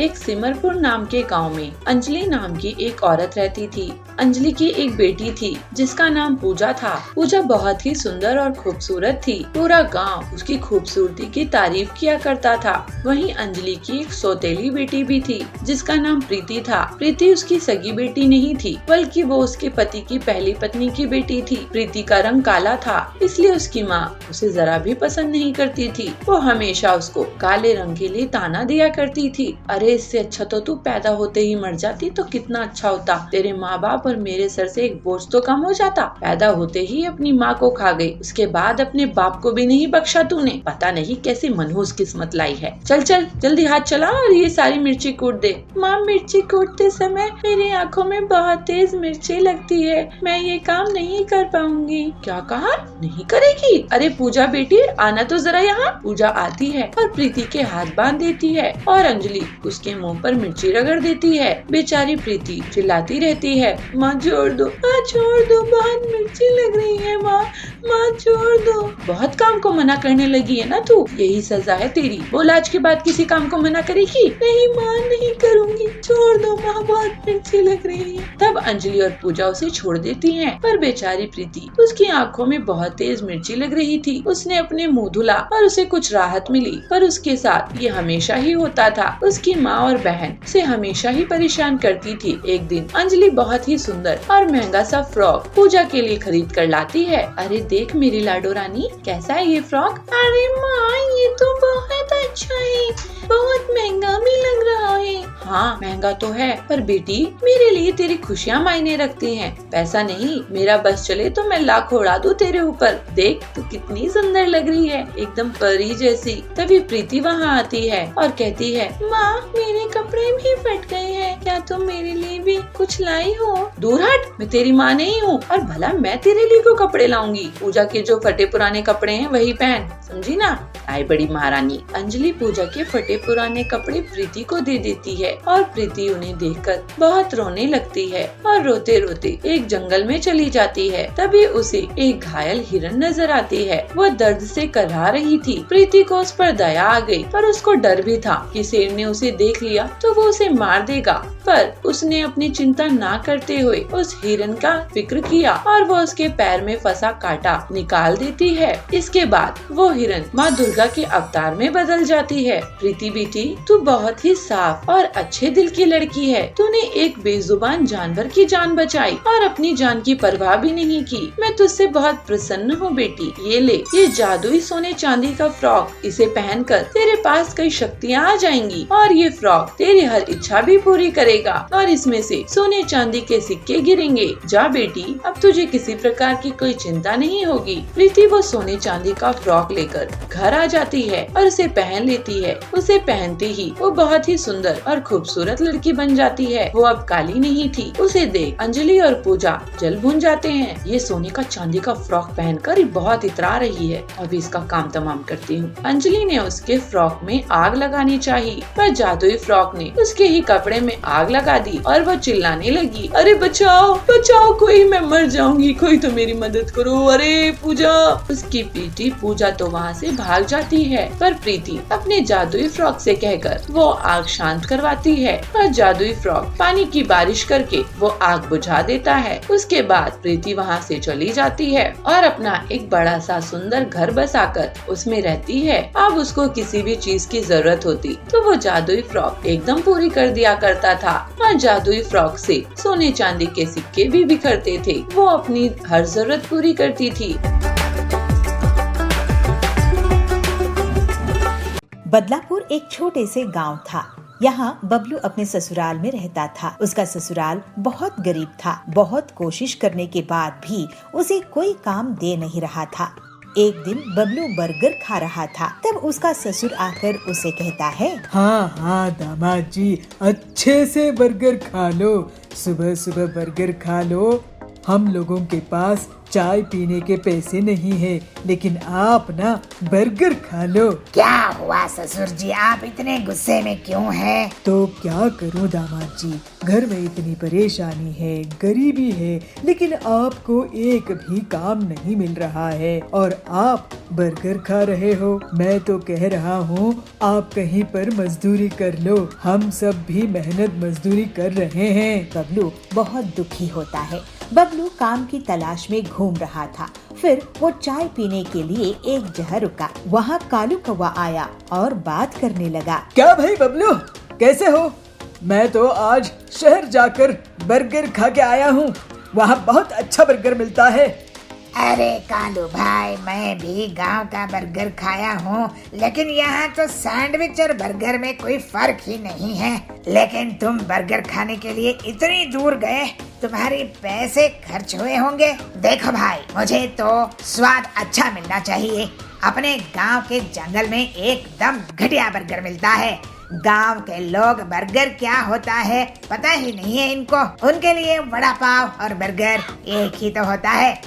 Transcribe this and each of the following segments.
एक सिमरपुर नाम के गांव में अंजलि नाम की एक औरत रहती थी। अंजलि की एक बेटी थी जिसका नाम पूजा था। पूजा बहुत ही सुंदर और खूबसूरत थी। पूरा गांव उसकी खूबसूरती की तारीफ किया करता था। वहीं अंजलि की एक सौतेली बेटी भी थी जिसका नाम प्रीति था। प्रीति उसकी सगी बेटी नहीं थी, बल्कि वो उसके पति की पहली पत्नी की बेटी थी। प्रीति का रंग काला था, इसलिए उसकी माँ उसे जरा भी पसंद नहीं करती थी। वो हमेशा उसको काले रंग के लिए ताना दिया करती थी। अरे इससे अच्छा तो तू पैदा होते ही मर जाती तो कितना अच्छा होता। तेरे माँ बाप और मेरे सर से एक बोझ तो कम हो जाता। पैदा होते ही अपनी माँ को खा गई, उसके बाद अपने बाप को भी नहीं बख्शा तूने। पता नहीं कैसी मनहूस किस्मत लाई है। चल चल जल्दी हाथ चला और ये सारी मिर्ची कूट दे। माँ मिर्ची कूटते समय मेरी आँखों में बहुत तेज मिर्ची लगती है, मैं ये काम नहीं कर पाऊंगी। क्या कहा? नहीं करेगी? अरे पूजा बेटी आना तो जरा यहाँ। पूजा आती है और प्रीति के हाथ बांध देती है और अंजलि उसके मुंह पर मिर्ची रगड़ देती है। बेचारी प्रीति चिल्लाती रहती है, माँ छोड़ दो, माँ छोड़ दो, बहुत मिर्ची लग रही है माँ, माँ छोड़ दो। बहुत काम को मना करने लगी है ना तू, यही सजा है तेरी। बोल आज के बाद किसी काम को मना करेगी? नहीं माँ नहीं करूँगी, छोड़ दो माँ, बहुत मिर्ची लग रही है। तब अंजलि और पूजा उसे छोड़ देती हैं, पर बेचारी प्रीति उसकी आंखों में बहुत तेज मिर्ची लग रही थी। उसने अपने मुंह धुला और उसे कुछ राहत मिली, पर उसके साथ ये हमेशा ही होता था। उसकी माँ और बहन उसे हमेशा ही परेशान करती थी। एक दिन अंजलि बहुत ही सुंदर और महंगा सा फ्रॉक पूजा के लिए खरीद कर लाती है। अरे देख मेरी लाडो रानी, कैसा है ये फ्रॉक? अरे माँ ये तो बहुत अच्छा है, बहुत महंगा भी लग रहा है। हाँ महंगा तो है, पर बेटी मेरे लिए तेरी खुशियाँ मायने रखती हैं। पैसा नहीं, मेरा बस चले तो मैं लाख उड़ा दूं तेरे ऊपर। देख तू कितनी सुंदर लग रही है, एकदम परी जैसी। तभी प्रीति वहाँ आती है और कहती है, माँ मेरे कपड़े भी फट गए हैं, क्या तुम मेरे लिए भी कुछ लाई हो? दूर हट, मैं तेरी माँ नहीं हूँ और भला मैं तेरे लिए क्यों कपड़े लाऊंगी? पूजा के जो फटे पुराने कपड़े हैं वही पहन, समझी ना? आई बड़ी महारानी। अंजलि पूजा के फटे पुराने कपड़े प्रीति को दे देती है और प्रीति उन्हें देखकर बहुत रोने लगती है और रोते रोते एक जंगल में चली जाती है। तभी उसे एक घायल हिरन नजर आती है, वो दर्द से करहा रही थी। प्रीति को उस पर दया आ गई, पर उसको डर भी था कि शेर ने उसे देख लिया तो वो उसे मार देगा। पर उसने अपनी चिंता ना करते हुए उस हिरन का फिक्र किया और वो उसके पैर में फंसा कांटा निकाल देती है। इसके बाद वो हिरन माँ दुर्गा के अवतार में बदल जाती है। प्रीति बेटी तू बहुत ही साफ और अच्छे दिल की लड़की है, तूने एक बेजुबान जानवर की जान बचाई और अपनी जान की परवाह भी नहीं की। मैं तुझसे बहुत प्रसन्न हूँ बेटी। ये ले, ये जादुई सोने चांदी का फ्रॉक, इसे पहनकर तेरे पास कई शक्तियाँ आ जाएंगी और ये फ्रॉक तेरी हर इच्छा भी पूरी करेगा और इसमें से सोने चांदी के सिक्के गिरेंगे। जा बेटी, अब तुझे किसी प्रकार की कोई चिंता नहीं होगी। प्रीति वो सोने चांदी का फ्रॉक लेकर घर आ जाती है और उसे पहन लेती है। उसे पहनते ही वो बहुत ही सुंदर और खूबसूरत लड़की बन जाती है। वो अब काली नहीं थी। उसे देख अंजलि और पूजा जल भून जाते हैं। ये सोने का चांदी का फ्रॉक पहनकर बहुत इतरा रही है, अभी इसका काम तमाम करती हूँ। अंजलि ने उसके फ्रॉक में आग लगानी चाहिए, पर जादुई फ्रॉक ने उसके ही कपड़े में आग लगा दी और वो चिल्लाने लगी, अरे बचाओ बचाओ, कोई मैं मर जाऊंगी, कोई तो मेरी मदद करो, अरे पूजा। उसकी बेटी पूजा तो वहाँ से भाग जाती है, पर प्रीति अपने जादुई फ्रॉक से कहकर वो आग शांत करवाती है और जादुई फ्रॉक पानी की बारिश करके वो आग बुझा देता है। उसके बाद प्रीति वहाँ से चली जाती है और अपना एक बड़ा सा सुंदर घर बसाकर उसमें रहती है। अब उसको किसी भी चीज की जरूरत होती तो वो जादुई फ्रॉक एकदम पूरी कर दिया करता था और जादुई फ्रॉक से सोने चांदी के सिक्के भी बिखरते थे। वो अपनी हर जरूरत पूरी करती थी। बदलापुर एक छोटे से गांव था। यहाँ बबलू अपने ससुराल में रहता था। उसका ससुराल बहुत गरीब था। बहुत कोशिश करने के बाद भी उसे कोई काम दे नहीं रहा था। एक दिन बबलू बर्गर खा रहा था, तब उसका ससुर आकर उसे कहता है, हाँ हाँ दामाद जी, अच्छे से बर्गर खा लो, सुबह सुबह बर्गर खा लो, हम लोगों के पास चाय पीने के पैसे नहीं है, लेकिन आप ना बर्गर खा लो। क्या हुआ ससुर जी, आप इतने गुस्से में क्यों हैं? तो क्या करूं दामाद जी, घर में इतनी परेशानी है, गरीबी है, लेकिन आपको एक भी काम नहीं मिल रहा है और आप बर्गर खा रहे हो। मैं तो कह रहा हूँ आप कहीं पर मजदूरी कर लो, हम सब भी मेहनत मजदूरी कर रहे हैं। बबलू बहुत दुखी होता है। बबलू काम की तलाश में घूम रहा था। फिर वो चाय पीने के लिए एक जगह रुका। वहाँ कालू कौवा आया और बात करने लगा। क्या भाई बबलू, कैसे हो? मैं तो आज शहर जाकर बर्गर खा के आया हूँ, वहाँ बहुत अच्छा बर्गर मिलता है। अरे कालू भाई, मैं भी गांव का बर्गर खाया हूँ, लेकिन यहाँ तो सैंडविच और बर्गर में कोई फर्क ही नहीं है। लेकिन तुम बर्गर खाने के लिए इतनी दूर गए, तुम्हारे पैसे खर्च हुए होंगे। देखो भाई, मुझे तो स्वाद अच्छा मिलना चाहिए। अपने गांव के जंगल में एकदम घटिया बर्गर मिलता है। गांव के लोग बर्गर क्या होता है पता ही नहीं है इनको। उनके लिए वड़ा पाव और बर्गर एक ही तो होता है।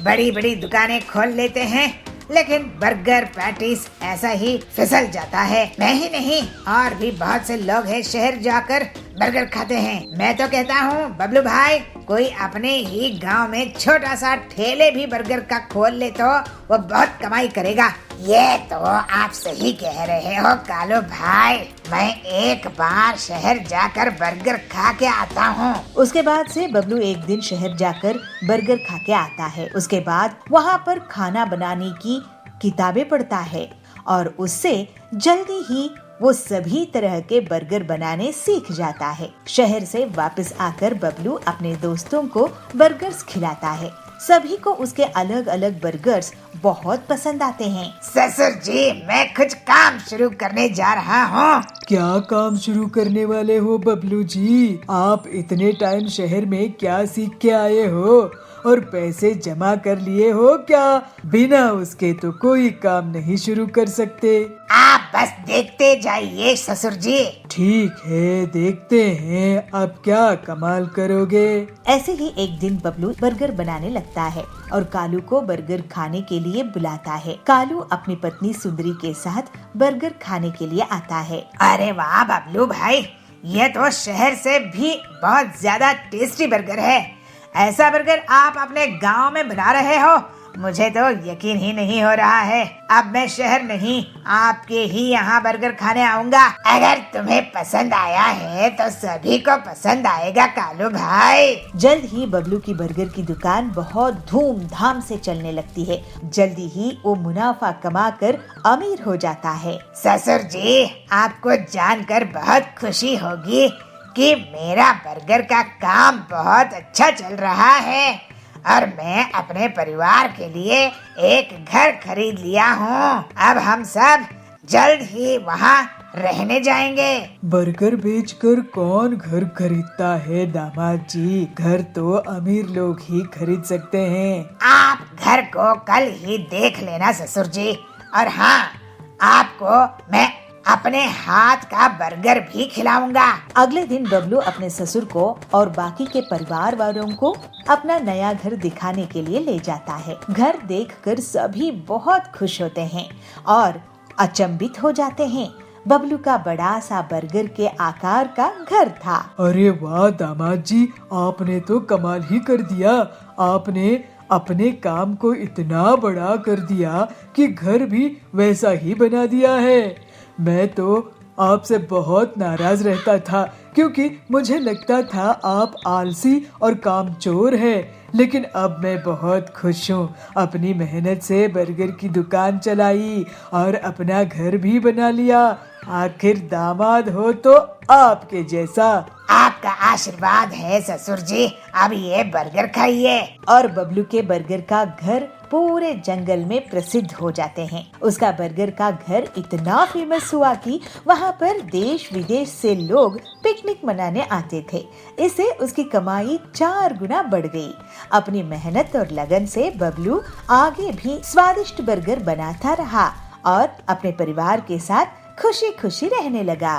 बड़ी बड़ी दुकानें खोल लेते हैं, लेकिन बर्गर पैटीज ऐसा ही फिसल जाता है। मैं ही नहीं, और भी बहुत से लोग हैं शहर जाकर बर्गर खाते हैं। मैं तो कहता हूँ बबलू भाई, कोई अपने ही गांव में छोटा सा ठेले भी बर्गर का खोल ले तो वो बहुत कमाई करेगा। ये तो आप सही कह रहे हो कालू भाई, मैं एक बार शहर जाकर बर्गर खा के आता हूँ। उसके बाद से बबलू एक दिन शहर जाकर बर्गर खा के आता है। उसके बाद वहाँ पर खाना बनाने की किताबें पढ़ता है और उससे जल्दी ही वो सभी तरह के बर्गर बनाने सीख जाता है। शहर से वापस आकर बबलू अपने दोस्तों को बर्गर्स खिलाता है। सभी को उसके अलग अलग बर्गर्स बहुत पसंद आते हैं। ससुर जी, मैं कुछ काम शुरू करने जा रहा हूँ। क्या काम शुरू करने वाले हो बबलू जी? आप इतने टाइम शहर में क्या सीख के आए हो और पैसे जमा कर लिए हो क्या? बिना उसके तो कोई काम नहीं शुरू कर सकते। आप बस देखते जाइए ससुर जी। ठीक है, देखते हैं अब क्या कमाल करोगे। ऐसे ही एक दिन बबलू बर्गर बनाने लगता है और कालू को बर्गर खाने के लिए बुलाता है। कालू अपनी पत्नी सुंदरी के साथ बर्गर खाने के लिए आता है। अरे वाह बबलू भाई, ये तो शहर से भी बहुत ज्यादा टेस्टी बर्गर है। ऐसा बर्गर आप अपने गांव में बना रहे हो, मुझे तो यकीन ही नहीं हो रहा है। अब मैं शहर नहीं, आपके ही यहाँ बर्गर खाने आऊंगा। अगर तुम्हें पसंद आया है तो सभी को पसंद आएगा कालू भाई। जल्द ही बबलू की बर्गर की दुकान बहुत धूमधाम से चलने लगती है। जल्दी ही वो मुनाफा कमाकर अमीर हो जाता है। ससुर जी, आपको जानकर बहुत खुशी होगी कि मेरा बर्गर का काम बहुत अच्छा चल रहा है और मैं अपने परिवार के लिए एक घर खरीद लिया हूँ। अब हम सब जल्द ही वहाँ रहने जाएंगे। बर्गर बेचकर कौन घर खरीदता है दामाद जी? घर तो अमीर लोग ही खरीद सकते हैं। आप घर को कल ही देख लेना ससुर जी। और हाँ, आपको मैं अपने हाथ का बर्गर भी खिलाऊंगा। अगले दिन बबलू अपने ससुर को और बाकी के परिवार वालों को अपना नया घर दिखाने के लिए ले जाता है। घर देखकर सभी बहुत खुश होते हैं और अचंभित हो जाते हैं। बबलू का बड़ा सा बर्गर के आकार का घर था। अरे वाह दामाद जी, आपने तो कमाल ही कर दिया। आपने अपने काम को इतना बड़ा कर दिया कि घर भी वैसा ही बना दिया है। मैं तो आपसे बहुत नाराज रहता था क्योंकि मुझे लगता था आप आलसी और कामचोर हैं, लेकिन अब मैं बहुत खुश हूँ। अपनी मेहनत से बर्गर की दुकान चलाई और अपना घर भी बना लिया। आखिर दामाद हो तो आपके जैसा। आपका आशीर्वाद है ससुर जी, अब ये बर्गर खाइए। और बबलू के बर्गर का घर पूरे जंगल में प्रसिद्ध हो जाते हैं। उसका बर्गर का घर इतना फेमस हुआ कि वहाँ पर देश विदेश से लोग पिकनिक मनाने आते थे। इससे उसकी कमाई 4 गुना बढ़ गई। अपनी मेहनत और लगन से बबलू आगे भी स्वादिष्ट बर्गर बनाता रहा और अपने परिवार के साथ खुशी खुशी रहने लगा।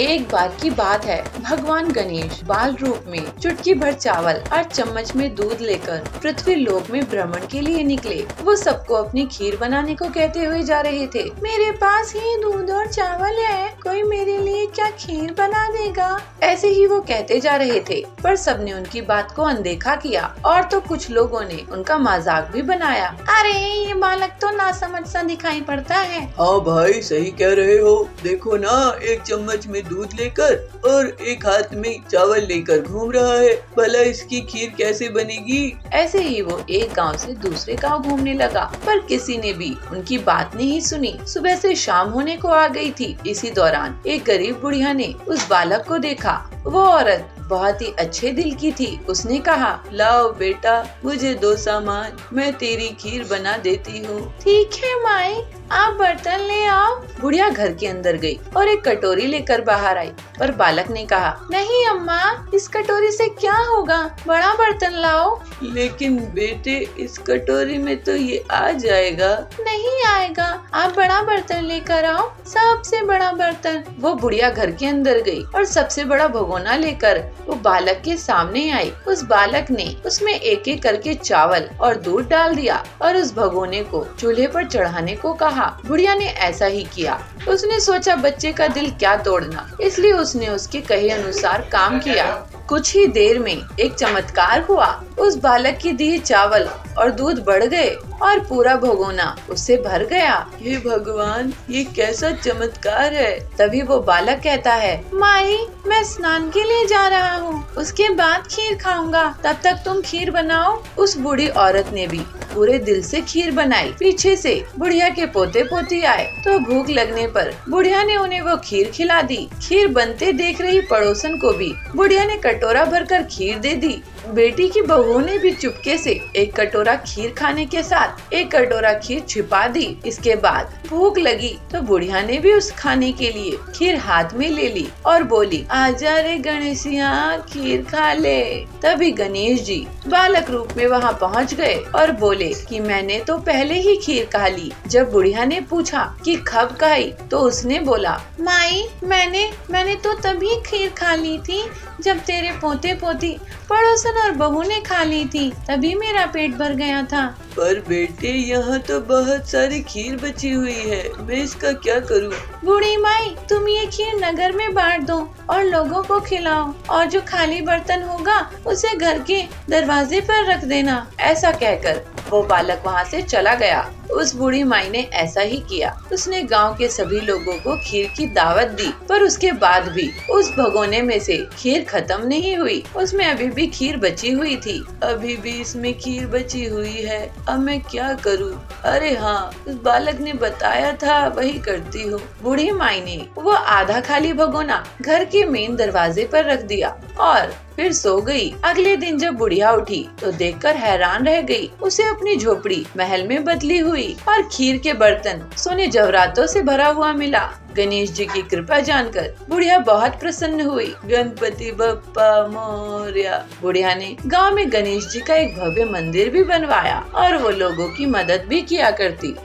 एक बार की बात है, भगवान गणेश बाल रूप में चुटकी भर चावल और चम्मच में दूध लेकर पृथ्वी लोक में भ्रमण के लिए निकले। वो सबको अपनी खीर बनाने को कहते हुए जा रहे थे। मेरे पास ही दूध और चावल है, कोई मेरे लिए क्या खीर बना देगा? ऐसे ही वो कहते जा रहे थे, पर सबने उनकी बात को अनदेखा किया और तो कुछ लोगों ने उनका मजाक भी बनाया। अरे ये बालक तो नासमझ सा दिखाई पड़ता है। हाँ भाई, सही कह रहे हो। देखो ना, एक चम्मच में दूध लेकर और एक हाथ में चावल लेकर घूम रहा है। भला इसकी खीर कैसे बनेगी? ऐसे ही वो एक गांव से दूसरे गांव घूमने लगा, पर किसी ने भी उनकी बात नहीं सुनी। सुबह से शाम होने को आ गई थी। इसी दौरान एक गरीब बुढ़िया ने उस बालक को देखा। वो औरत बहुत ही अच्छे दिल की थी। उसने कहा, लाओ बेटा, मुझे दो सामान, मैं तेरी खीर बना देती हूँ। ठीक है माई, आप बर्तन ले आओ। बुढ़िया घर के अंदर गई और एक कटोरी लेकर बाहर आई, पर बालक ने कहा, नहीं अम्मा, इस कटोरी से क्या होगा, बड़ा बर्तन लाओ। लेकिन बेटे, इस कटोरी में तो ये आ जाएगा। नहीं आएगा, आप बड़ा बर्तन लेकर आओ, सबसे बड़ा बर्तन। वो बुढ़िया घर के अंदर गई और सबसे बड़ा भगोना लेकर वो बालक के सामने आई। उस बालक ने उसमें एक एक करके चावल और दूध डाल दिया और उस भगोने को चूल्हे पर चढ़ाने को कहा। बुढ़िया ने ऐसा ही किया। उसने सोचा बच्चे का दिल क्या तोड़ना, इसलिए उसने उसके कहे अनुसार काम किया। कुछ ही देर में एक चमत्कार हुआ। उस बालक के दिए चावल और दूध बढ़ गए और पूरा भगोना उससे भर गया। हे भगवान, ये कैसा चमत्कार है। तभी वो बालक कहता है, माई, मैं स्नान के लिए जा रहा हूँ, उसके बाद खीर खाऊंगा, तब तक तुम खीर बनाओ। उस बूढ़ी औरत ने भी पूरे दिल से खीर बनाई। पीछे से बुढ़िया के पोते पोती आए तो भूख लगने पर बुढ़िया ने उन्हें वो खीर खिला दी। खीर बनते देख रही पड़ोसन को भी बुढ़िया ने कटोरा भरकर खीर दे दी। बेटी की बहू ने भी चुपके से एक कटोरा खीर खाने के साथ एक कटोरा खीर छिपा दी। इसके बाद भूख लगी तो बुढ़िया ने भी उस खाने के लिए खीर हाथ में ले ली और बोली, आजा रे गणेशिया, खीर खा ले। तभी गणेश जी बालक रूप में वहाँ पहुँच गए और बोले कि मैंने तो पहले ही खीर खा ली। जब बुढ़िया ने पूछा कि कब खाई, तो उसने बोला, माई, मैंने तो तभी खीर खा ली थी जब तेरे पोते पोती पड़ोसन और बहू ने खा ली थी, तभी मेरा पेट भर गया था। पर बेटे, यहाँ तो बहुत सारी खीर बची हुई है, मैं इसका क्या करूँ? बूढ़ी माई, तुम ये खीर नगर में बांट दो और लोगों को खिलाओ, और जो खाली बर्तन होगा उसे घर के दरवाजे पर रख देना। ऐसा कहकर वो बालक वहाँ से चला गया। उस बूढ़ी माई ने ऐसा ही किया। उसने गांव के सभी लोगों को खीर की दावत दी, पर उसके बाद भी उस भगोने में से खीर खत्म नहीं हुई। उसमें अभी भी खीर बची हुई थी। अभी भी इसमें खीर बची हुई है, अब मैं क्या करूँ? अरे हाँ, उस बालक ने बताया था, वही करती हूँ। बूढ़ी माई ने वो आधा खाली भगोना घर के मेन दरवाजे पर रख दिया और फिर सो गई। अगले दिन जब बुढ़िया उठी तो देखकर हैरान रह गई। उसे अपनी झोपड़ी महल में बदली हुई और खीर के बर्तन सोने जवरातों से भरा हुआ मिला। गणेश जी की कृपा जानकर बुढ़िया बहुत प्रसन्न हुई। गणपति बप्पा मोरया। बुढ़िया ने गांव में गणेश जी का एक भव्य मंदिर भी बनवाया और वो लोगों की मदद भी किया करती।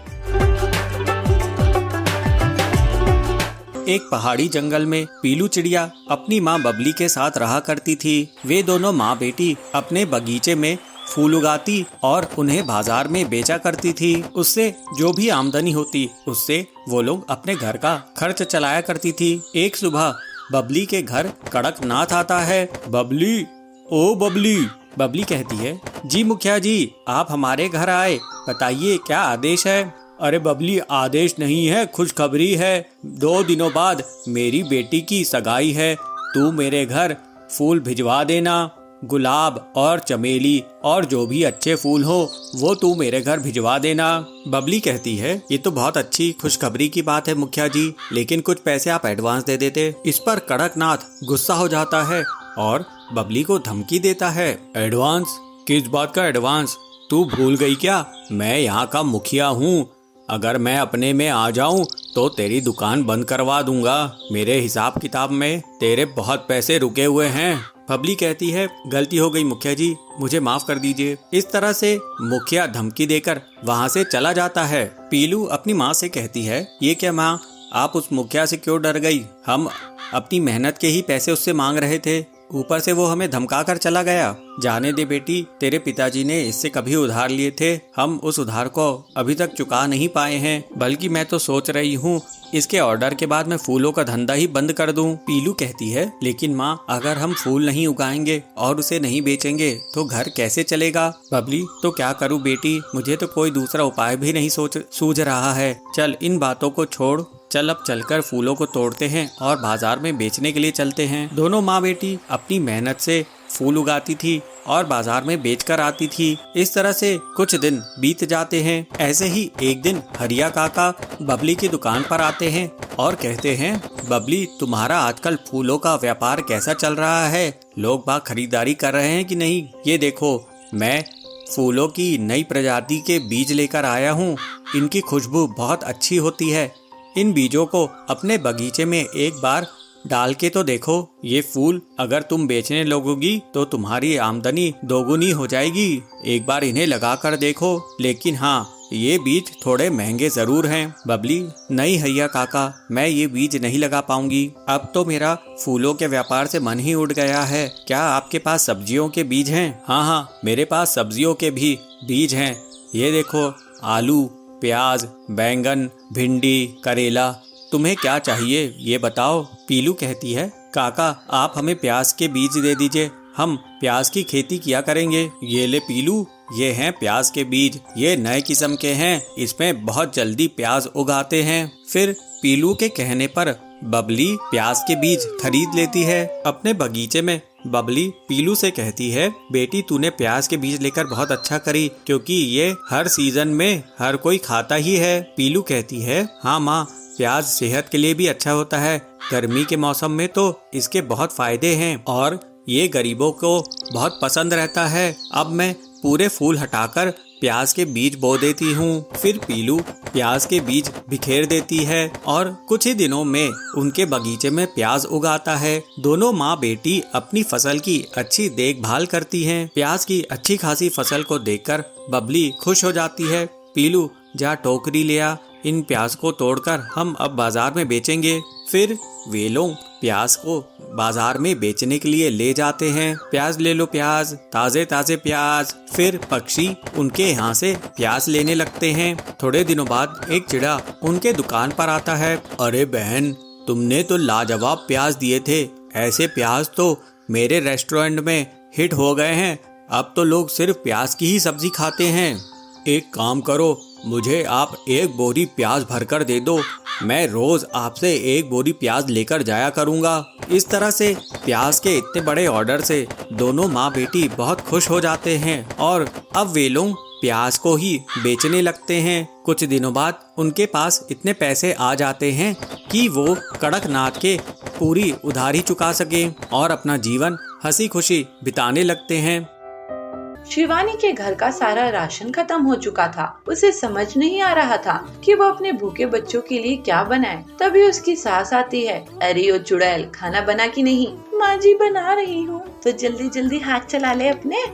एक पहाड़ी जंगल में पीलू चिड़िया अपनी माँ बबली के साथ रहा करती थी। वे दोनों माँ बेटी अपने बगीचे में फूल उगाती और उन्हें बाजार में बेचा करती थी। उससे जो भी आमदनी होती उससे वो लोग अपने घर का खर्च चलाया करती थी। एक सुबह बबली के घर कड़कनाथ आता है। बबली, ओ बबली। बबली कहती है, जी मुखिया जी, आप हमारे घर आए, बताइए क्या आदेश है? अरे बबली, आदेश नहीं है, खुशखबरी है। 2 दिनों बाद मेरी बेटी की सगाई है। तू मेरे घर फूल भिजवा देना, गुलाब और चमेली और जो भी अच्छे फूल हो वो तू मेरे घर भिजवा देना। बबली कहती है, ये तो बहुत अच्छी खुशखबरी की बात है मुखिया जी, लेकिन कुछ पैसे आप एडवांस दे देते। इस पर कड़कनाथ गुस्सा हो जाता है और बबली को धमकी देता है। एडवांस? किस बात का एडवांस? तू भूल गई क्या? मैं यहाँ का मुखिया हूँ। अगर मैं अपने में आ जाऊं तो तेरी दुकान बंद करवा दूंगा। मेरे हिसाब किताब में तेरे बहुत पैसे रुके हुए हैं। बबली कहती है, गलती हो गई मुखिया जी, मुझे माफ कर दीजिए। इस तरह से मुखिया धमकी देकर वहाँ से चला जाता है। पीलू अपनी माँ से कहती है, ये क्या माँ, आप उस मुखिया से क्यों डर गई? हम अपनी मेहनत के ही पैसे उससे मांग रहे थे, ऊपर से वो हमें धमका कर चला गया। जाने दे बेटी, तेरे पिताजी ने इससे कभी उधार लिए थे, हम उस उधार को अभी तक चुका नहीं पाए हैं। बल्कि मैं तो सोच रही हूँ इसके ऑर्डर के बाद मैं फूलों का धंधा ही बंद कर दूं। पीलू कहती है, लेकिन माँ, अगर हम फूल नहीं उगाएंगे और उसे नहीं बेचेंगे तो घर कैसे चलेगा? बबली, तो क्या करूँ बेटी, मुझे तो कोई दूसरा उपाय भी नहीं सूझ रहा है। चल इन बातों को छोड़, चल अब चलकर फूलों को तोड़ते हैं और बाजार में बेचने के लिए चलते हैं। दोनों माँ बेटी अपनी मेहनत से फूल उगाती थी और बाजार में बेचकर आती थी। इस तरह से कुछ दिन बीत जाते हैं। ऐसे ही एक दिन हरिया काका बबली की दुकान पर आते हैं और कहते हैं, बबली, तुम्हारा आजकल फूलों का व्यापार कैसा चल रहा है? लोग बाग खरीदारी कर रहे हैं कि नहीं? ये देखो, मैं फूलों की नई प्रजाति के बीज लेकर आया हूँ। इनकी खुशबू बहुत अच्छी होती है। इन बीजों को अपने बगीचे में एक बार डाल के तो देखो। ये फूल अगर तुम बेचने लगोगी तो तुम्हारी आमदनी दोगुनी हो जाएगी। एक बार इन्हें लगा कर देखो। लेकिन हाँ, ये बीज थोड़े महंगे जरूर हैं। बबली, नहीं हरिया काका, मैं ये बीज नहीं लगा पाऊंगी। अब तो मेरा फूलों के व्यापार से मन ही उड़ गया है। क्या आपके पास सब्जियों के बीज हैं? हाँ, मेरे पास सब्जियों के भी बीज हैं। ये देखो, आलू, प्याज, बैंगन, भिंडी, करेला। तुम्हें क्या चाहिए ये बताओ? पीलू कहती है, काका, आप हमें प्याज के बीज दे दीजिए, हम प्याज की खेती किया करेंगे। ये ले पीलू, ये हैं प्याज के बीज। ये नए किस्म के हैं, इसमें बहुत जल्दी प्याज उगाते हैं। फिर पीलू के कहने पर बबली प्याज के बीज खरीद लेती है। अपने बगीचे में बबली पीलू से कहती है, बेटी, तूने प्याज के बीज लेकर बहुत अच्छा करी, क्योंकि ये हर सीजन में हर कोई खाता ही है। पीलू कहती है, हाँ माँ, प्याज सेहत के लिए भी अच्छा होता है। गर्मी के मौसम में तो इसके बहुत फायदे हैं और ये गरीबों को बहुत पसंद रहता है। अब मैं पूरे फूल हटाकर प्याज के बीज बो देती हूँ। फिर पीलू प्याज के बीज बिखेर देती है और कुछ ही दिनों में उनके बगीचे में प्याज उगाता है। दोनों माँ बेटी अपनी फसल की अच्छी देखभाल करती हैं। प्याज की अच्छी खासी फसल को देखकर बबली खुश हो जाती है। पीलू, जा टोकरी ले आ, इन प्याज को तोड़कर हम अब बाजार में बेचेंगे। फिर वे लोग प्याज को बाजार में बेचने के लिए ले जाते हैं। प्याज ले लो, प्याज, ताजे ताजे प्याज। फिर पक्षी उनके यहाँ से प्याज लेने लगते हैं। थोड़े दिनों बाद एक चिड़ा उनके दुकान पर आता है। अरे बहन, तुमने तो लाजवाब प्याज दिए थे। ऐसे प्याज तो मेरे रेस्टोरेंट में हिट हो गए हैं। अब तो लोग सिर्फ प्याज की ही सब्जी खाते हैं। एक काम करो, मुझे आप एक बोरी प्याज भरकर दे दो, मैं रोज आपसे एक बोरी प्याज लेकर जाया करूंगा। इस तरह से प्याज के इतने बड़े ऑर्डर से दोनों माँ बेटी बहुत खुश हो जाते हैं और अब वे लोग प्याज को ही बेचने लगते हैं। कुछ दिनों बाद उनके पास इतने पैसे आ जाते हैं कि वो कड़कनाथ के पूरी उधारी चुका सके और अपना जीवन हंसी खुशी बिताने लगते हैं। शिवानी के घर का सारा राशन खत्म हो चुका था। उसे समझ नहीं आ रहा था कि वो अपने भूखे बच्चों के लिए क्या बनाए। तभी उसकी सास आती है। अरे ओ चुड़ैल, खाना बना कि नहीं? माँ जी, बना रही हूँ। तो जल्दी जल्दी हाथ चला ले अपने।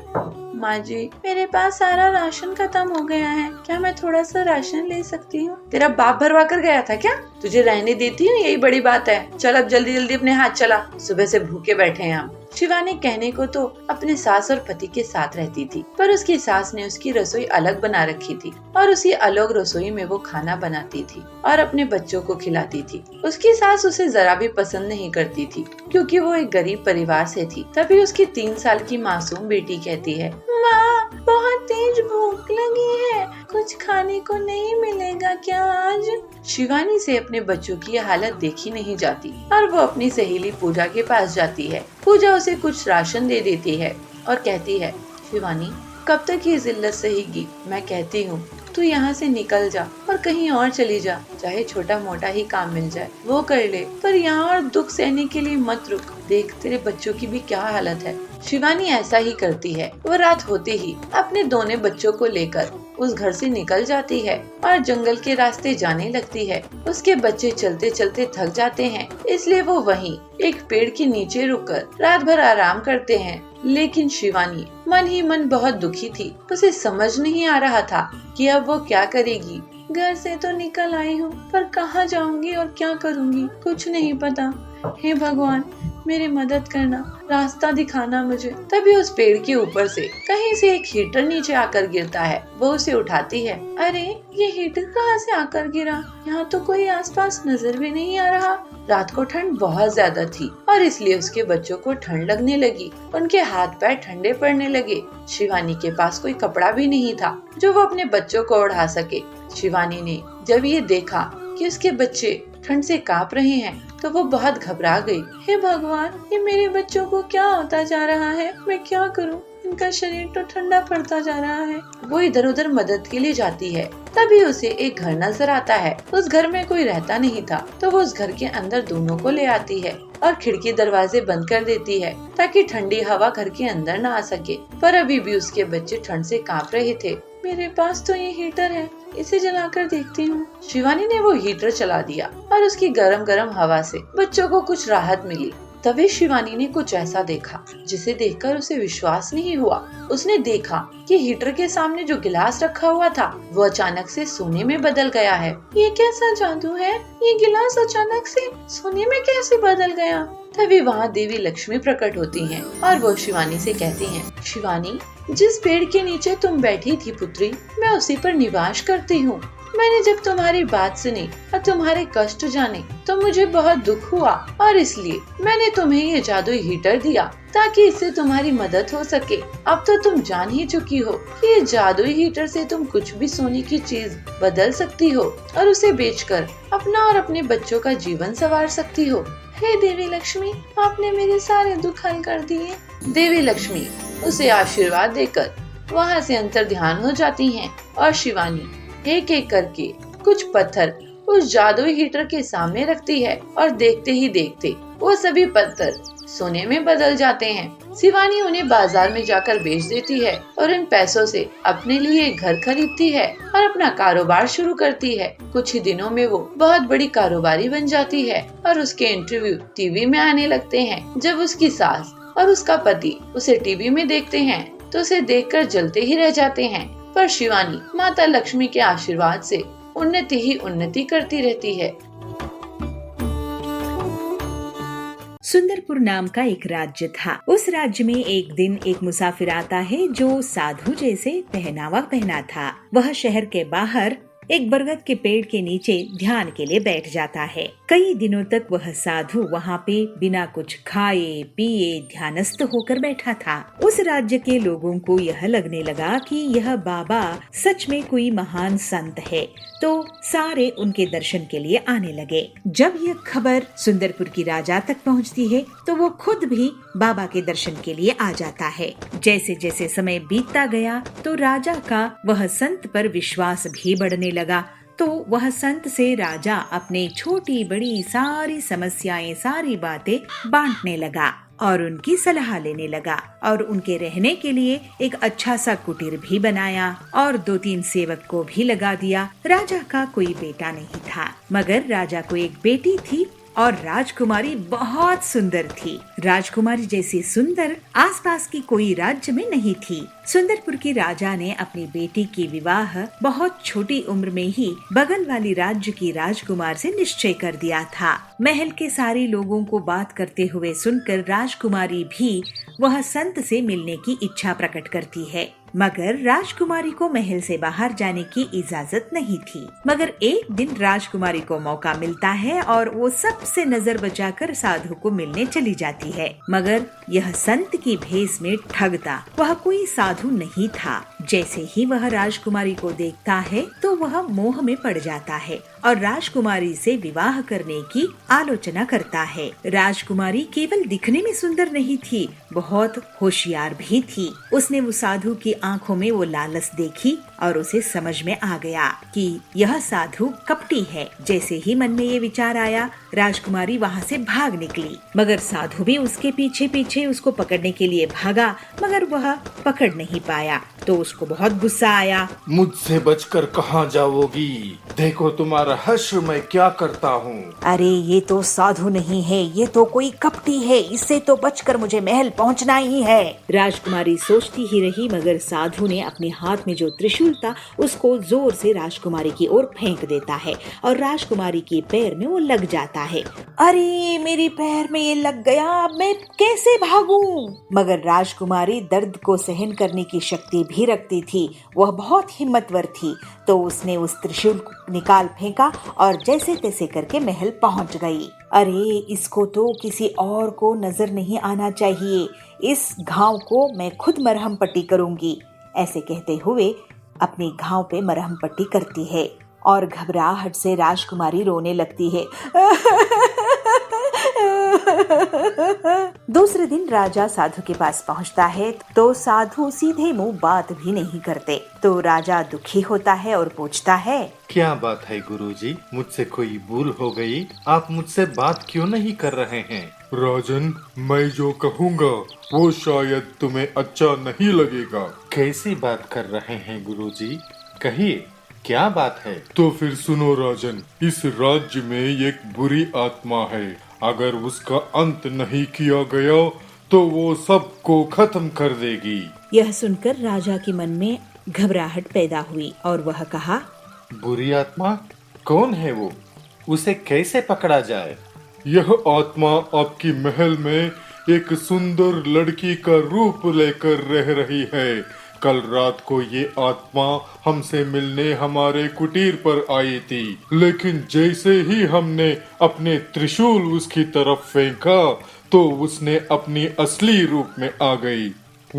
माँ जी, मेरे पास सारा राशन खत्म हो गया है, क्या मैं थोड़ा सा राशन ले सकती हूँ? तेरा बाप भरवा कर गया था क्या? तुझे रहने देती हूँ, यही बड़ी बात है। चल अब जल्दी जल्दी अपने हाथ चला, सुबह से भूखे बैठे हैं हम। शिवानी कहने को तो अपने सास और पति के साथ रहती थी, पर उसकी सास ने उसकी रसोई अलग बना रखी थी और उसी अलग रसोई में वो खाना बनाती थी और अपने बच्चों को खिलाती थी। उसकी सास उसे जरा भी पसंद नहीं करती थी, क्योंकि वो एक गरीब परिवार से थी। तभी उसकी 3 साल की मासूम बेटी कहती है, माँ, बहुत तेज भूख लगी है, कुछ खाने को नहीं मिलेगा क्या आज? शिवानी से अपने बच्चों की यह हालत देखी नहीं जाती और वो अपनी सहेली पूजा के पास जाती है। पूजा उसे कुछ राशन दे देती है और कहती है, शिवानी, कब तक ये जिल्लत सहेगी? मैं कहती हूँ तू यहाँ से निकल जा और कहीं और चली जा, चाहे छोटा मोटा ही काम मिल जाए वो कर ले, पर यहाँ और दुख सहने के लिए मत रुक। देख तेरे बच्चों की भी क्या हालत है। शिवानी ऐसा ही करती है। वो रात होते ही अपने दोनों बच्चों को लेकर उस घर से निकल जाती है और जंगल के रास्ते जाने लगती है। उसके बच्चे चलते चलते थक जाते हैं, इसलिए वो वहीं एक पेड़ के नीचे रुककर रात भर आराम करते हैं। लेकिन शिवानी मन ही मन बहुत दुखी थी। उसे समझ नहीं आ रहा था कि अब वो क्या करेगी। घर से तो निकल आई हूँ, पर कहाँ जाऊंगी और क्या करूँगी कुछ नहीं पता। हे भगवान, मेरी मदद करना, रास्ता दिखाना मुझे। तभी उस पेड़ के ऊपर से कहीं से एक हीटर नीचे आकर गिरता है। वो उसे उठाती है। अरे, ये हीटर कहाँ से आकर गिरा? यहाँ तो कोई आसपास नजर भी नहीं आ रहा। रात को ठंड बहुत ज्यादा थी और इसलिए उसके बच्चों को ठंड लगने लगी। उनके हाथ पैर ठंडे पड़ने लगे। शिवानी के पास कोई कपड़ा भी नहीं था जो वो अपने बच्चों को ओढ़ा सके। शिवानी ने जब ये देखा कि उसके बच्चे ठंड से कांप रहे हैं तो वो बहुत घबरा गई। हे भगवान, ये मेरे बच्चों को क्या होता जा रहा है? मैं क्या करूं? इनका शरीर तो ठंडा पड़ता जा रहा है। वो इधर उधर मदद के लिए जाती है। तभी उसे एक घर नजर आता है। उस घर में कोई रहता नहीं था, तो वो उस घर के अंदर दोनों को ले आती है और खिड़की दरवाजे बंद कर देती है ताकि ठंडी हवा घर के अंदर न आ सके। पर अभी भी उसके बच्चे ठंड से कांप रहे थे। मेरे पास तो ये हीटर है, इसे जलाकर देखती हूँ। शिवानी ने वो हीटर चला दिया और उसकी गरम गरम हवा से बच्चों को कुछ राहत मिली। तभी शिवानी ने कुछ ऐसा देखा जिसे देखकर उसे विश्वास नहीं हुआ। उसने देखा कि हीटर के सामने जो गिलास रखा हुआ था वो अचानक से सोने में बदल गया है। ये कैसा जादू है? ये गिलास अचानक से सोने में कैसे बदल गया? तभी वहाँ देवी लक्ष्मी प्रकट होती हैं और वो शिवानी से कहती हैं, शिवानी, जिस पेड़ के नीचे तुम बैठी थी पुत्री, मैं उसी पर निवास करती हूँ। मैंने जब तुम्हारी बात सुनी और तुम्हारे कष्ट जाने तो मुझे बहुत दुख हुआ और इसलिए मैंने तुम्हें ये जादुई हीटर दिया ताकि इससे तुम्हारी मदद हो सके। अब तो तुम जान ही चुकी हो कि ये जादुई हीटर से तुम कुछ भी सोने की चीज बदल सकती हो और उसे बेचकर अपना और अपने बच्चों का जीवन संवार सकती हो। हे देवी लक्ष्मी, आपने मेरे सारे दुख हल कर दिए। देवी लक्ष्मी उसे आशीर्वाद देकर वहाँ से अंतर ध्यान हो जाती हैं और शिवानी एक एक करके कुछ पत्थर उस जादुई हीटर के सामने रखती है और देखते ही देखते वो सभी पत्थर सोने में बदल जाते हैं। शिवानी उन्हें बाजार में जाकर बेच देती है और इन पैसों से अपने लिए एक घर खरीदती है और अपना कारोबार शुरू करती है। कुछ ही दिनों में वो बहुत बड़ी कारोबारी बन जाती है और उसके इंटरव्यू टीवी में आने लगते हैं। जब उसकी सास और उसका पति उसे टीवी में देखते हैं तो उसे देखकर जलते ही रह जाते हैं। पर शिवानी माता लक्ष्मी के आशीर्वाद से उन्नति ही उन्नति करती रहती है। सुंदरपुर नाम का एक राज्य था। उस राज्य में एक दिन एक मुसाफिर आता है जो साधु जैसे पहनावा पहना था। वह शहर के बाहर एक बरगद के पेड़ के नीचे ध्यान के लिए बैठ जाता है। कई दिनों तक वह साधु वहाँ पे बिना कुछ खाए पिए ध्यानस्थ होकर बैठा था। उस राज्य के लोगों को यह लगने लगा कि यह बाबा सच में कोई महान संत है, तो सारे उनके दर्शन के लिए आने लगे। जब यह खबर सुंदरपुर की राजा तक पहुँचती है तो वो खुद भी बाबा के दर्शन के लिए आ जाता है। जैसे जैसे समय बीतता गया तो राजा का वह संत पर विश्वास भी बढ़ने लगा। तो वह संत से राजा अपने छोटी बड़ी सारी समस्याएं, सारी बातें बांटने लगा और उनकी सलाह लेने लगा और उनके रहने के लिए एक अच्छा सा कुटीर भी बनाया और 2-3 सेवक को भी लगा दिया। राजा का कोई बेटा नहीं था, मगर राजा को एक बेटी थी और राजकुमारी बहुत सुंदर थी। राजकुमारी जैसी सुंदर आसपास की कोई राज्य में नहीं थी। सुंदरपुर की राजा ने अपनी बेटी की विवाह बहुत छोटी उम्र में ही बगल वाली राज्य की राजकुमार से निश्चय कर दिया था। महल के सारे लोगों को बात करते हुए सुनकर राजकुमारी भी वह संत से मिलने की इच्छा प्रकट करती है, मगर राजकुमारी को महल से बाहर जाने की इजाजत नहीं थी। मगर एक दिन राजकुमारी को मौका मिलता है और वो सबसे नजर बचाकर साधु को मिलने चली जाती है, मगर यह संत की भेष में ठगता वह कोई साधु नहीं था। जैसे ही वह राजकुमारी को देखता है तो वह मोह में पड़ जाता है और राजकुमारी से विवाह करने की आलोचना करता है। राजकुमारी केवल दिखने में सुंदर नहीं थी, बहुत होशियार भी थी। उसने वो साधु की आंखों में वो लालच देखी और उसे समझ में आ गया कि यह साधु कपटी है। जैसे ही मन में ये विचार आया, राजकुमारी वहाँ से भाग निकली, मगर साधु भी उसके पीछे पीछे उसको पकड़ने के लिए भागा, मगर वह पकड़ नहीं पाया। तो उसको बहुत गुस्सा आया। मुझसे बचकर कहाँ जाओगी? देखो तुम्हारा हश्र मैं क्या करता हूँ। अरे ये तो साधु नहीं है, ये तो कोई कपटी है, इससे तो बचकर मुझे महल पहुंचना ही है। राजकुमारी सोचती ही रही, मगर साधु ने अपने हाथ में जो त्रिशूल था उसको जोर से राजकुमारी की ओर फेंक देता है और राजकुमारी के पैर में वो लग जाता है। अरे मेरे पैर में ये लग गया, अब मैं कैसे भागूं? मगर राजकुमारी दर्द को सहन करने की शक्ति भी रखती थी, वह बहुत हिम्मतवर थी, तो उसने उस त्रिशूल को निकाल फेंका और जैसे तैसे करके महल पहुंच गई। अरे इसको तो किसी और को नजर नहीं आना चाहिए, इस घाव को मैं खुद मरहम पट्टी करूंगी। ऐसे कहते हुए अपने घाव पे मरहम पट्टी करती है और घबराहट से राजकुमारी रोने लगती है। दूसरे दिन राजा साधु के पास पहुंचता है तो साधु सीधे मुंह बात भी नहीं करते। तो राजा दुखी होता है और पूछता है, क्या बात है गुरुजी? मुझसे कोई भूल हो गई? आप मुझसे बात क्यों नहीं कर रहे हैं? राजन, मैं जो कहूँगा वो शायद तुम्हें अच्छा नहीं लगेगा। कैसी बात कर रहे हैं गुरुजी? कहिए, क्या बात है? तो फिर सुनो राजन, इस राज्य में एक बुरी आत्मा है, अगर उसका अंत नहीं किया गया तो वो सबको खत्म कर देगी। यह सुनकर राजा के मन में घबराहट पैदा हुई और वह कहा, बुरी आत्मा कौन है वो? उसे कैसे पकड़ा जाए? यह आत्मा आपकी महल में एक सुंदर लड़की का रूप लेकर रह रही है। कल रात को ये आत्मा हमसे मिलने हमारे कुटीर पर आई थी, लेकिन जैसे ही हमने अपने त्रिशूल उसकी तरफ फेंका तो उसने अपनी असली रूप में आ गई।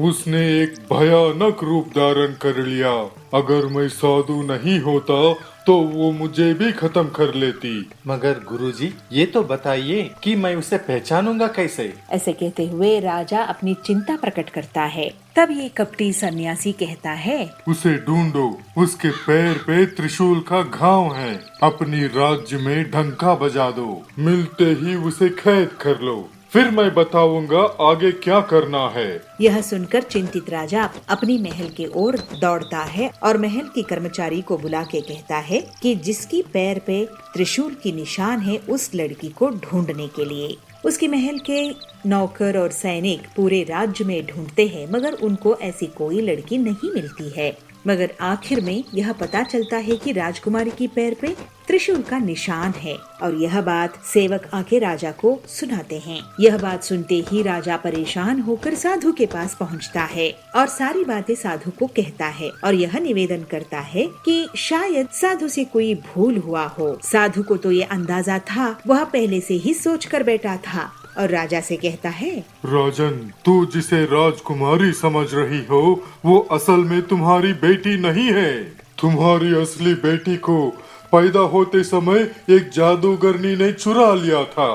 उसने एक भयानक रूप धारण कर लिया। अगर मैं साधु नहीं होता तो वो मुझे भी खत्म कर लेती। मगर गुरुजी, ये तो बताइए कि मैं उसे पहचानूंगा कैसे? ऐसे कहते हुए राजा अपनी चिंता प्रकट करता है। तब ये कपटी सन्यासी कहता है, उसे ढूंढो, उसके पैर पे त्रिशूल का घाव है, अपनी राज्य में डंका बजा दो, मिलते ही उसे कैद कर लो, फिर मैं बताऊंगा आगे क्या करना है। यह सुनकर चिंतित राजा अपनी महल के ओर दौड़ता है और महल के कर्मचारी को बुला के कहता है कि जिसकी पैर पे त्रिशूल की निशान है उस लड़की को ढूंढने के लिए। उसके महल के नौकर और सैनिक पूरे राज्य में ढूंढते हैं, मगर उनको ऐसी कोई लड़की नहीं मिलती है। मगर आखिर में यह पता चलता है कि राजकुमारी की पैर पे त्रिशूल का निशान है और यह बात सेवक आके राजा को सुनाते हैं। यह बात सुनते ही राजा परेशान होकर साधु के पास पहुंचता है और सारी बातें साधु को कहता है और यह निवेदन करता है कि शायद साधु से कोई भूल हुआ हो। साधु को तो ये अंदाजा था, वह पहले से ही सोच कर बैठा था और राजा से कहता है, राजन, तू जिसे राजकुमारी समझ रही हो वो असल में तुम्हारी बेटी नहीं है। तुम्हारी असली बेटी को पैदा होते समय एक जादूगरनी ने चुरा लिया था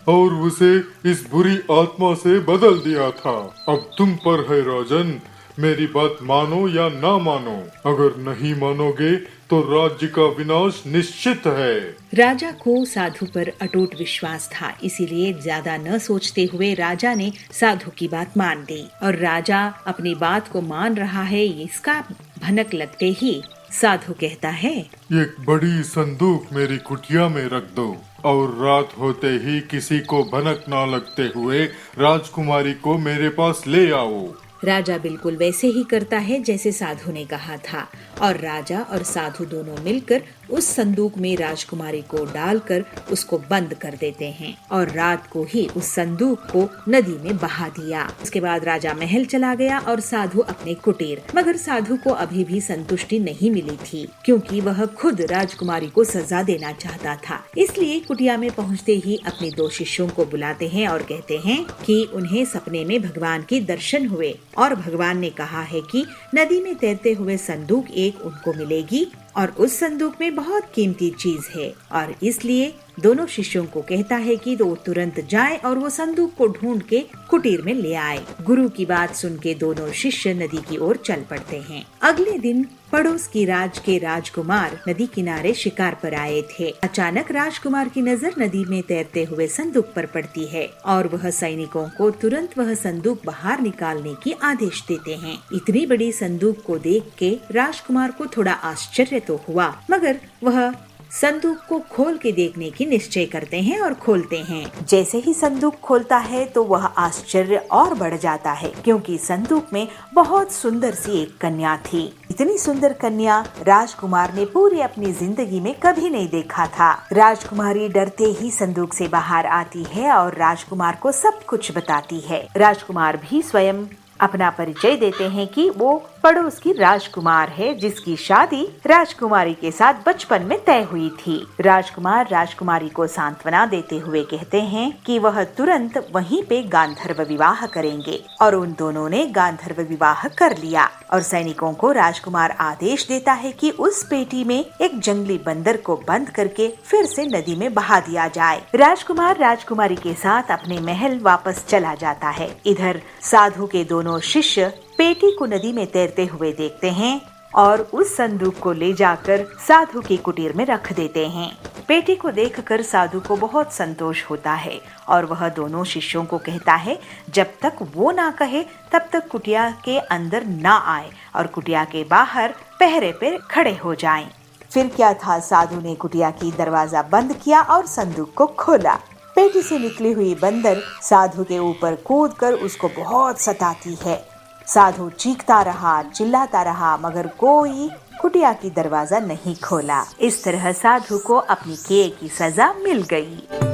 और उसे इस बुरी आत्मा से बदल दिया था। अब तुम पर है राजन, मेरी बात मानो या ना मानो। अगर नहीं मानोगे तो राज्य का विनाश निश्चित है। राजा को साधु पर अटूट विश्वास था, इसीलिए ज्यादा न सोचते हुए राजा ने साधु की बात मान ली और राजा अपनी बात को मान रहा है इसका भनक लगते ही साधु कहता है, एक बड़ी संदूक मेरी कुटिया में रख दो और रात होते ही किसी को भनक ना लगते हुए राजकुमारी को मेरे पास ले आओ। राजा बिल्कुल वैसे ही करता है जैसे साधु ने कहा था और राजा और साधु दोनों मिलकर उस संदूक में राजकुमारी को डालकर उसको बंद कर देते हैं और रात को ही उस संदूक को नदी में बहा दिया। उसके बाद राजा महल चला गया और साधु अपने कुटीर। मगर साधु को अभी भी संतुष्टि नहीं मिली थी, क्योंकि वह खुद राजकुमारी को सजा देना चाहता था। इसलिए कुटिया में पहुँचते ही अपने 2 शिष्यों को बुलाते हैं और कहते हैं कि उन्हें सपने में भगवान के दर्शन हुए और भगवान ने कहा है कि नदी में तैरते हुए संदूक एक उनको मिलेगी और उस संदूक में बहुत कीमती चीज है और इसलिए दोनों शिष्यों को कहता है कि वो तुरंत जाए और वो संदूक को ढूंढ के कुटीर में ले आए। गुरु की बात सुन के दोनों शिष्य नदी की ओर चल पड़ते हैं। अगले दिन पड़ोस की राज के राजकुमार नदी किनारे शिकार पर आए थे। अचानक राजकुमार की नजर नदी में तैरते हुए संदूक पर पड़ती है और वह सैनिकों को तुरंत वह संदूक बाहर निकालने की आदेश देते हैं। इतनी बड़ी संदूक को देख के राजकुमार को थोड़ा आश्चर्य तो हुआ, मगर वह संदूक को खोल के देखने की निश्चय करते हैं और खोलते हैं। जैसे ही संदूक खोलता है तो वह आश्चर्य और बढ़ जाता है, क्योंकि संदूक में बहुत सुंदर सी एक कन्या थी। इतनी सुंदर कन्या राजकुमार ने पूरी अपनी जिंदगी में कभी नहीं देखा था। राजकुमारी डरते ही संदूक से बाहर आती है और राजकुमार को सब कुछ बताती है। राजकुमार भी स्वयं अपना परिचय देते हैं कि वो पड़ोस की राजकुमार है, जिसकी शादी राजकुमारी के साथ बचपन में तय हुई थी। राजकुमार राजकुमारी को सांत्वना देते हुए कहते हैं कि वह तुरंत वहीं पे गांधर्व विवाह करेंगे, और उन दोनों ने गांधर्व विवाह कर लिया। और सैनिकों को राजकुमार आदेश देता है कि उस पेटी में एक जंगली बंदर को बंद करके फिर से नदी में बहा दिया जाए। राजकुमार राजकुमारी के साथ अपने महल वापस चला जाता है। इधर साधु के दोनों शिष्य पेटी को नदी में तैरते हुए देखते हैं और उस संदूक को ले जाकर साधु की कुटीर में रख देते हैं। पेटी को देखकर साधु को बहुत संतोष होता है और वह दोनों शिष्यों को कहता है जब तक वो ना कहे तब तक कुटिया के अंदर ना आए और कुटिया के बाहर पहरे पे खड़े हो जाएं। फिर क्या था, साधु ने कुटिया की दरवाजा बंद किया और संदूक को खोला। पेटी से निकली हुई बंदर साधु के ऊपर कूदकर उसको बहुत सताती है। साधु चीखता रहा, चिल्लाता रहा, मगर कोई कुटिया की दरवाजा नहीं खोला। इस तरह साधु को अपनी किए की सजा मिल गई।